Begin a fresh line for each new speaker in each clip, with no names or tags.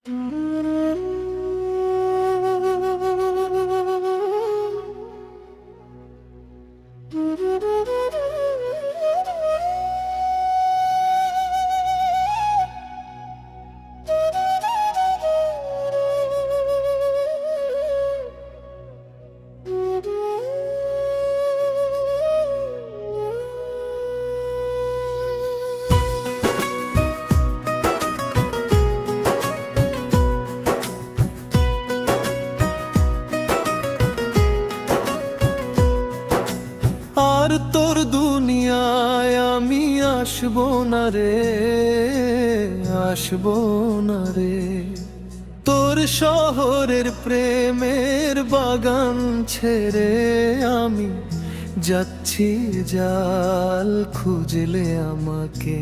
আর তোর দুনিয়ায় আমি আসবো না রে, আসবো না রে। তোর শহরের প্রেমের বাগান ছেড়ে আমি যাচ্ছি জাল খুঁজলে আমাকে,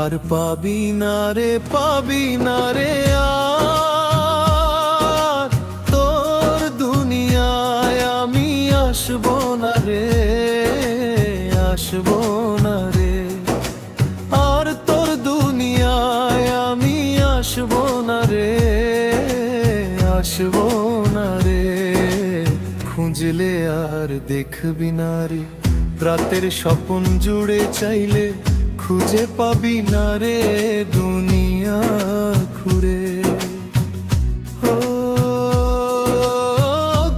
আর পাবি না রে, পাবি না রে। আর তোর দুনিয়ায় আমি আসবো না রে, আসবো না রে। আর তোর দুনিয়ায় আমি আসবো না রে, আসবো না রে। খুঁজলে আর দেখবি না রে, রাতের স্বপ্ন জুড়ে চাইলে খুঁজে পাবি না রে দুনিয়া ঘুরে।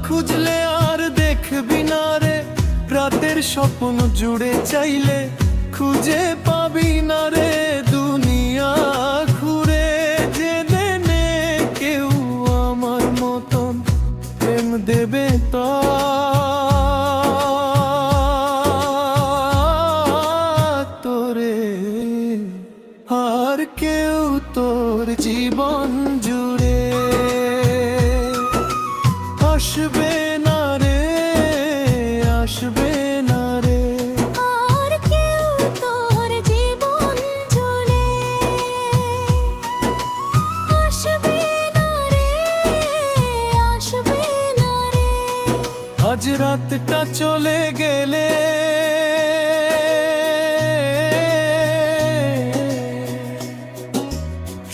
খুঁজলে আর দেখবি না রে, রাতের স্বপ্ন জুড়ে চাইলে খুঁজে পাবি না রে দুনিয়া ঘুরে। যেদিনে কেউ আমার মতন প্রেম দেবে তা তোরে, আর কেউ তোর জীবন জুড়ে আসবে না রে, আসবে না রে।
আর কেউ তোর জীবন জুড়ে আসবে না রে, আসবে না রে।
আজ রাতটা চলে গেলে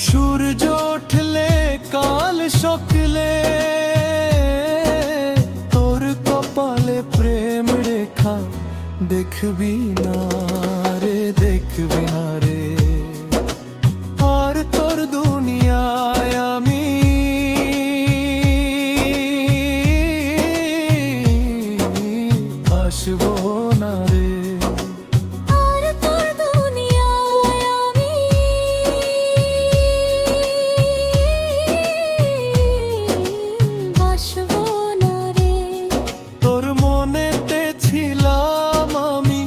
সূর্য উঠলে কাল সকালে, তোর কপালে প্রেম রেখা দেখবি না রে, দেখবি না রে। আর তোর দুনিয়ায় আমি আসবো না রে।
আর তোর দুনিয়ায় আমি আসবো না রে।
তোর মনেতে ছিলাম আমি,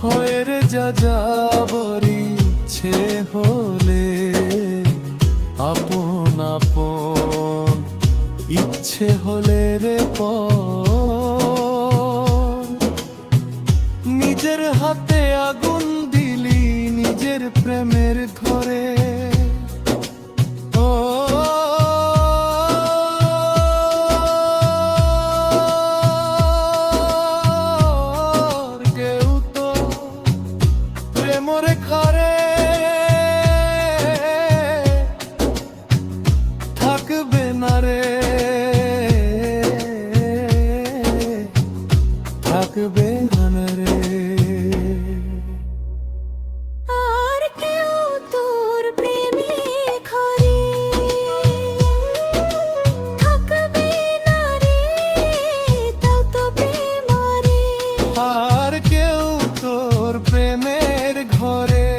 হয়ে রে যা যাবার ইচ্ছে হলে আপন আপন ইচ্ছে হলে রে নিজের হাতে আগুন দিলি নিজের প্রেমের ঘরে। কেউ তো প্রেমর ঘরে থাকবে না রে, থাকবে না রে।
আর কেউ তোর প্রেমে ঘরে থাকবে না রে, তাও তো প্রেমারে।
আর কেউ তোর প্রেমের ঘরে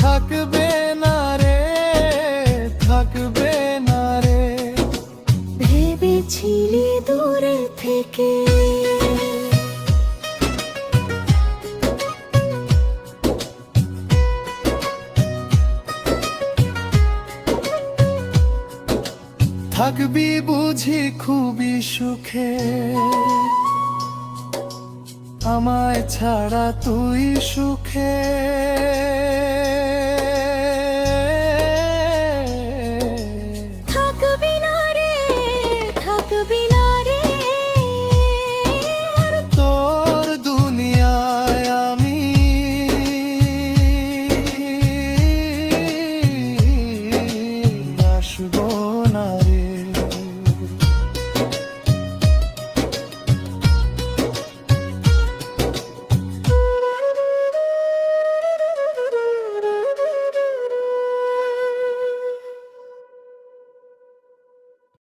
থাকবে না রে, থাকবে না রে।
ভেবেছিলি দূরে থেকে
থাকবি বুঝি খুবই সুখে, আমায় ছাড়া তুই সুখে।
থাকবি না রে, থাকবি না রে।
আর তোর দুনিয়ায় আমি
না